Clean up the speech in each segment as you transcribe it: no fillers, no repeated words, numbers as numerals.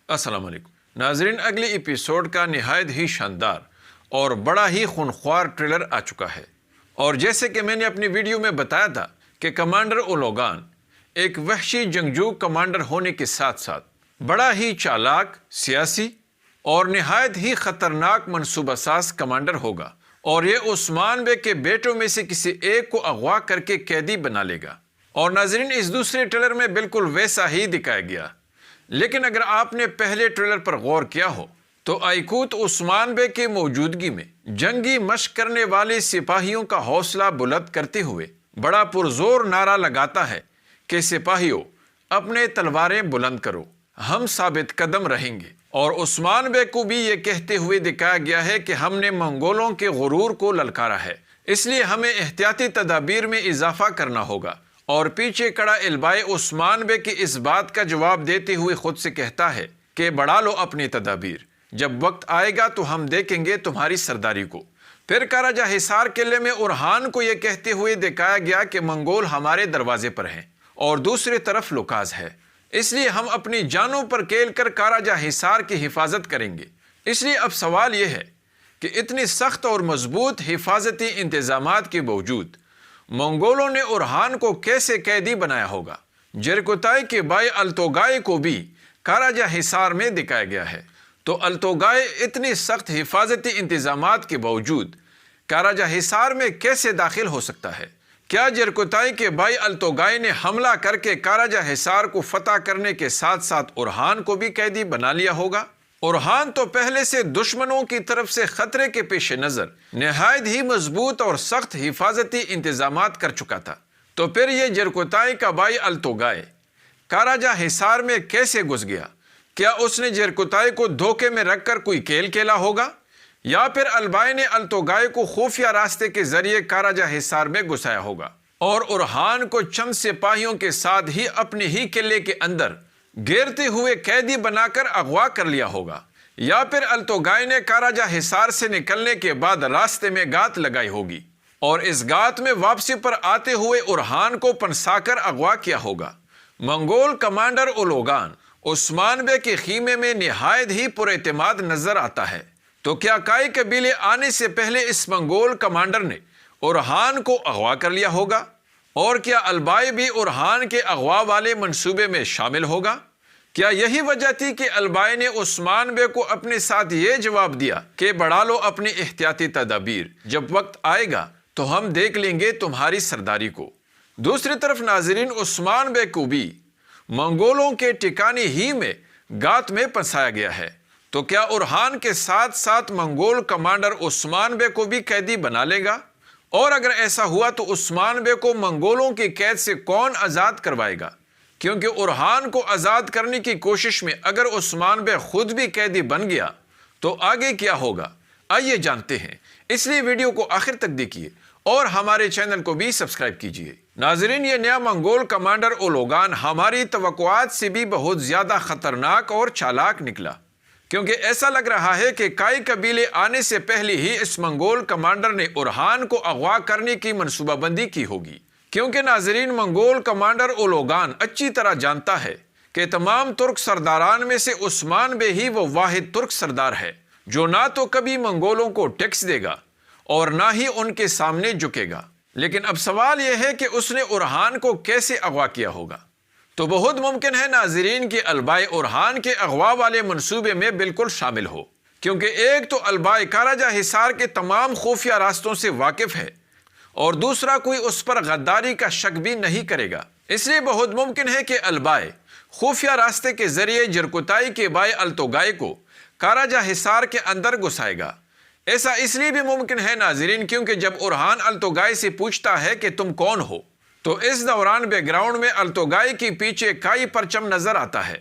السلام علیکم ناظرین، اگلے ایپیسوڈ کا نہایت ہی شاندار اور بڑا ہی خونخوار ٹریلر آ چکا ہے، اور جیسے کہ میں نے اپنی ویڈیو میں بتایا تھا کہ کمانڈر اولوگان ایک وحشی جنگجو کمانڈر ہونے کے ساتھ ساتھ بڑا ہی چالاک، سیاسی اور نہایت ہی خطرناک منصوبہ ساز کمانڈر ہوگا، اور یہ عثمان بے کے بیٹوں میں سے کسی ایک کو اغوا کر کے قیدی بنا لے گا۔ اور ناظرین، اس دوسرے ٹریلر میں بالکل ویسا ہی دکھایا گیا، لیکن اگر آپ نے پہلے ٹریلر پر غور کیا ہو تو آئیکوت عثمان بے کی موجودگی میں جنگی مشق کرنے والے سپاہیوں کا حوصلہ بلند کرتے ہوئے بڑا پرزور نعرہ لگاتا ہے کہ سپاہیوں، اپنے تلواریں بلند کرو، ہم ثابت قدم رہیں گے۔ اور عثمان بے کو بھی یہ کہتے ہوئے دکھایا گیا ہے کہ ہم نے منگولوں کے غرور کو للکارا ہے، اس لیے ہمیں احتیاطی تدابیر میں اضافہ کرنا ہوگا۔ اور پیچھے کڑا البائے عثمان بے کی اس بات کا جواب دیتے ہوئے خود سے کہتا ہے کہ بڑھا لو اپنی تدابیر، جب وقت آئے گا تو ہم دیکھیں گے تمہاری سرداری کو۔ پھر کاراجہ حصار قلعے میں اورحان کو یہ کہتے ہوئے دکھایا گیا کہ منگول ہمارے دروازے پر ہیں اور دوسری طرف لوکاز ہے، اس لیے ہم اپنی جانوں پر کھیل کر کاراجہ حصار کی حفاظت کریں گے۔ اس لیے اب سوال یہ ہے کہ اتنی سخت اور مضبوط حفاظتی انتظامات کے باوجود منگولوں نے اورحان کو کیسے قیدی بنایا ہوگا؟ جرکوتائی کے بھائی التوگائے کو بھی کاراجہ حصار میں دکھایا گیا ہے، تو التوگائے اتنی سخت حفاظتی انتظامات کے باوجود کاراجہ حصار میں کیسے داخل ہو سکتا ہے؟ کیا جرکوتائی کے بھائی التوگائے نے حملہ کر کے کاراجہ حصار کو فتح کرنے کے ساتھ ساتھ اورحان کو بھی قیدی بنا لیا ہوگا؟ اورحان تو پہلے سے دشمنوں کی طرف سے خطرے کے پیش نظر نہایت ہی مضبوط اور سخت حفاظتی انتظامات کر چکا تھا، تو پھر یہ جرکوتائی کا بھائی التوگائے کاراجہ حصار میں کیسے گھس گیا؟ کیا اس نے جرکوتائی کو دھوکے میں رکھ کر کوئی کھیل کھیلا ہوگا، یا پھر البائے نے التوگائے کو خفیہ راستے کے ذریعے کاراجہ حصار میں گھسایا ہوگا اور اورحان کو چند سپاہیوں کے ساتھ ہی اپنے ہی قلعے کے اندر گھیرتے ہوئے قیدی بنا کر اغوا کر لیا ہوگا، یا پھر التوگائے نے کاراجہ حصار سے نکلنے کے بعد راستے میں گات لگائی ہوگی اور اس گات میں واپسی پر آتے ہوئے اورحان کو پنسا کر اغوا کیا ہوگا۔ منگول کمانڈر اولوگان عثمان بے کے خیمے میں نہایت ہی پر اعتماد نظر آتا ہے، تو کیا کائی قبیلے آنے سے پہلے اس منگول کمانڈر نے اورحان کو اغوا کر لیا ہوگا؟ اور کیا البائے بھی اورحان کے اغوا والے منصوبے میں شامل ہوگا؟ کیا یہی وجہ تھی کہ البائے نے عثمان بے کو اپنے ساتھ یہ جواب دیا کہ بڑھا لو اپنی احتیاطی تدابیر، جب وقت آئے گا تو ہم دیکھ لیں گے تمہاری سرداری کو؟ دوسری طرف ناظرین، عثمان بے کو بھی منگولوں کے ٹھکانے ہی میں گات میں پھنسایا گیا ہے، تو کیا اورحان کے ساتھ ساتھ منگول کمانڈر عثمان بے کو بھی قیدی بنا لے گا؟ اور اگر ایسا ہوا تو عثمان بے کو منگولوں کی قید سے کون آزاد کروائے گا؟ کیونکہ اورحان کو آزاد کرنے کی کوشش میں اگر عثمان بے خود بھی قیدی بن گیا تو آگے کیا ہوگا؟ آئیے جانتے ہیں، اس لیے ویڈیو کو آخر تک دیکھیے اور ہمارے چینل کو بھی سبسکرائب کیجیے۔ ناظرین، یہ نیا منگول کمانڈر اولوگان ہماری توقعات سے بھی بہت زیادہ خطرناک اور چالاک نکلا، کیونکہ ایسا لگ رہا ہے کہ کائی قبیلے آنے سے پہلے ہی اس منگول کمانڈر نے اورحان کو اغوا کرنے کی منصوبہ بندی کی ہوگی، کیونکہ ناظرین، منگول کمانڈر اولوگان اچھی طرح جانتا ہے کہ تمام ترک سرداران میں سے عثمان بے ہی وہ واحد ترک سردار ہے جو نہ تو کبھی منگولوں کو ٹیکس دے گا اور نہ ہی ان کے سامنے جھکے گا۔ لیکن اب سوال یہ ہے کہ اس نے اورحان کو کیسے اغوا کیا ہوگا؟ تو بہت ممکن ہے ناظرین کہ البائے اورحان کے اغوا والے منصوبے میں بالکل شامل ہو، کیونکہ ایک تو البائے کاراجہ حصار کے تمام خفیہ راستوں سے واقف ہے اور دوسرا کوئی اس پر غداری کا شک بھی نہیں کرے گا، اس لیے بہت ممکن ہے کہ البائے خفیہ راستے کے ذریعے جرکوتائی کے بھائی التوگائے کو کاراجہ حصار کے اندر گھسائے گا۔ ایسا اس لیے بھی ممکن ہے ناظرین کیونکہ جب اورحان التوگائے سے پوچھتا ہے کہ تم کون ہو، تو اس دوران بیک گراؤنڈ میں التوگائے کے پیچھے کائی پرچم نظر آتا ہے،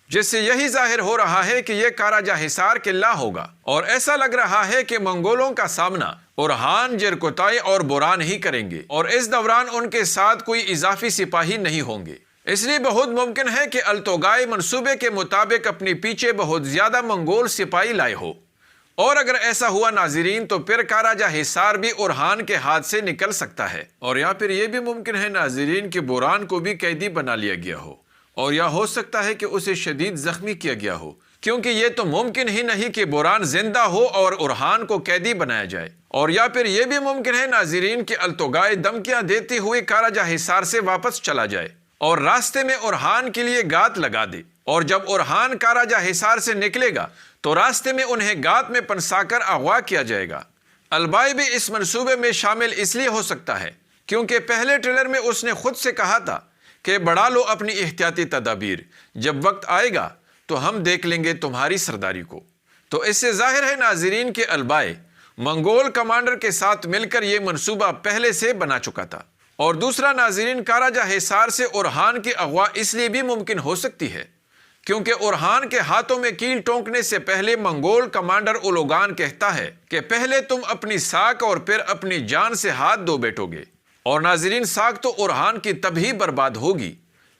جس سے یہی ظاہر ہو رہا ہے کہ یہ کاراجہ حصار قلعہ ہوگا، اور ایسا لگ رہا ہے کہ منگولوں کا سامنا اورحان، جرکوتائی اور بوران ہی کریں گے، اور اس دوران ان کے ساتھ کوئی اضافی سپاہی نہیں ہوں گے۔ اس لیے بہت ممکن ہے کہ التوگائے منصوبے کے مطابق اپنے پیچھے بہت زیادہ منگول سپاہی لائے ہو، اور اگر ایسا ہوا ناظرین تو پھر کاراجہ حصار بھی اورحان کے ہاتھ سے نکل سکتا ہے، اور یا پھر یہ بھی ممکن ہے ناظرین کہ بوران کو بھی قیدی بنا لیا گیا ہو، اور یا ہو سکتا ہے کہ اسے شدید زخمی کیا گیا ہو، کیونکہ یہ تو ممکن ہی نہیں کہ بوران زندہ ہو اور اورہان کو قیدی بنایا جائے، اور یا پھر یہ بھی ممکن ہے ناظرین کہ التوگائے دھمکیاں دیتے ہوئے کاراجہ حصار سے واپس چلا جائے اور راستے میں اورہان کے لیے گات لگا دے، اور جب اورہان کاراجہ حصار سے نکلے گا تو راستے میں انہیں گات میں پنسا کر اغوا کیا جائے گا۔ البائی بھی اس منصوبے میں شامل اس لیے ہو سکتا ہے کیونکہ پہلے ٹریلر میں اس نے خود سے کہا تھا کہ بڑھا لو اپنی احتیاطی تدابیر، جب وقت آئے گا تو ہم دیکھ لیں گے تمہاری سرداری کو۔ تو اس سے ظاہر ہے ناظرین کہ البائی منگول کمانڈر کے ساتھ مل کر یہ منصوبہ پہلے سے بنا چکا تھا۔ اور دوسرا ناظرین، کاراجہ حصار سے اورہان کی اغوا اس لیے بھی ممکن ہو سکتی ہے کیونکہ اورہان کے ہاتھوں میں کیل ٹونکنے سے پہلے منگول کمانڈر اولوگان کہتا ہے کہ پہلے تم اپنی ساکھ اور پھر اپنی جان سے ہاتھ دھو بیٹھو گے۔ اور ناظرین، ساکھ تو اورہان کی تب ہی برباد ہوگی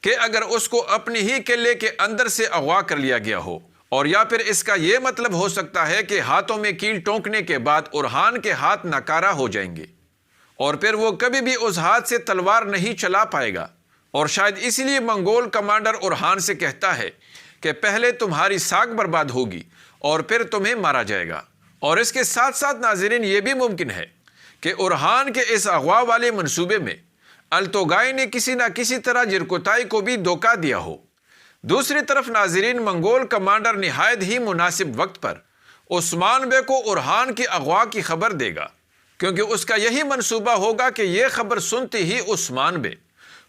کہ اگر اس کو اپنی ہی قلعے کے اندر سے اغوا کر لیا گیا ہو، اور یا پھر اس کا یہ مطلب ہو سکتا ہے کہ ہاتھوں میں کیل ٹونکنے کے بعد اورہان کے ہاتھ ناکارہ ہو جائیں گے اور پھر وہ کبھی بھی اس ہاتھ سے تلوار نہیں چلا پائے گا، اور شاید اسی لیے منگول کمانڈر اورہان سے کہتا ہے کہ پہلے تمہاری ساکھ برباد ہوگی اور پھر تمہیں مارا جائے گا۔ اور اس کے ساتھ ساتھ ناظرین، یہ بھی ممکن ہے کہ اورہان کے اس اغوا والے منصوبے میں التوگائی نے کسی نہ کسی طرح جرکوتائی کو بھی دھوکہ دیا ہو۔ دوسری طرف ناظرین، منگول کمانڈر نہایت ہی مناسب وقت پر عثمان بے کو اورہان کی اغوا کی خبر دے گا، کیونکہ اس کا یہی منصوبہ ہوگا کہ یہ خبر سنتے ہی عثمان بے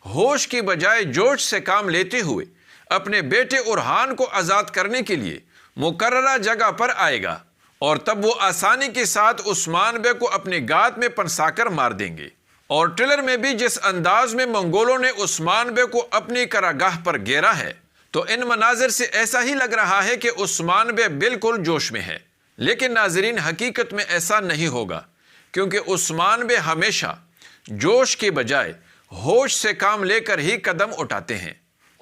ہوش کی بجائے جوش سے کام لیتے ہوئے اپنے بیٹے اورہان کو آزاد کرنے کے لیے مقررہ جگہ پر آئے گا، اور تب وہ آسانی کے ساتھ عثمان بے کو اپنے گات میں پنسا کر مار دیں گے۔ اور ٹریلر میں بھی جس انداز میں منگولوں نے عثمان بے کو اپنی قرارگاہ پر گھیرا ہے، تو ان مناظر سے ایسا ہی لگ رہا ہے کہ عثمان بے بالکل جوش میں ہے۔ لیکن ناظرین، حقیقت میں ایسا نہیں ہوگا، کیونکہ عثمان بے ہمیشہ جوش کے بجائے ہوش سے کام لے کر ہی قدم اٹھاتے ہیں،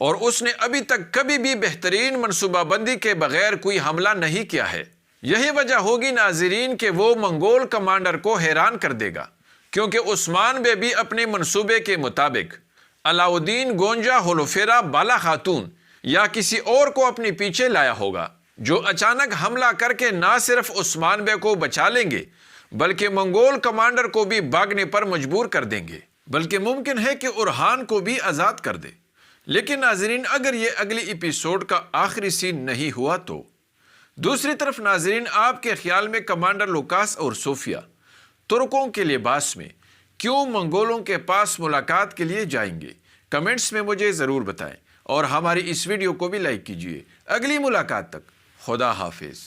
اور اس نے ابھی تک کبھی بھی بہترین منصوبہ بندی کے بغیر کوئی حملہ نہیں کیا ہے۔ یہی وجہ ہوگی ناظرین کہ وہ منگول کمانڈر کو حیران کر دے گا، کیونکہ عثمان بے بھی اپنے منصوبے کے مطابق علاؤدین گونجا ہولوفیرا بالا خاتون یا کسی اور کو اپنے پیچھے لایا ہوگا، جو اچانک حملہ کر کے نہ صرف عثمان بے کو بچا لیں گے بلکہ منگول کمانڈر کو بھی بھاگنے پر مجبور کر دیں گے، بلکہ ممکن ہے کہ اورہان کو بھی آزاد کر دے۔ لیکن ناظرین، اگر یہ اگلی ایپیسوڈ کا آخری سین نہیں ہوا تو دوسری طرف ناظرین، آپ کے خیال میں کمانڈر لوکاس اور صوفیہ ترکوں کے لباس میں کیوں منگولوں کے پاس ملاقات کے لیے جائیں گے؟ کمنٹس میں مجھے ضرور بتائیں، اور ہماری اس ویڈیو کو بھی لائک کیجیے۔ اگلی ملاقات تک خدا حافظ۔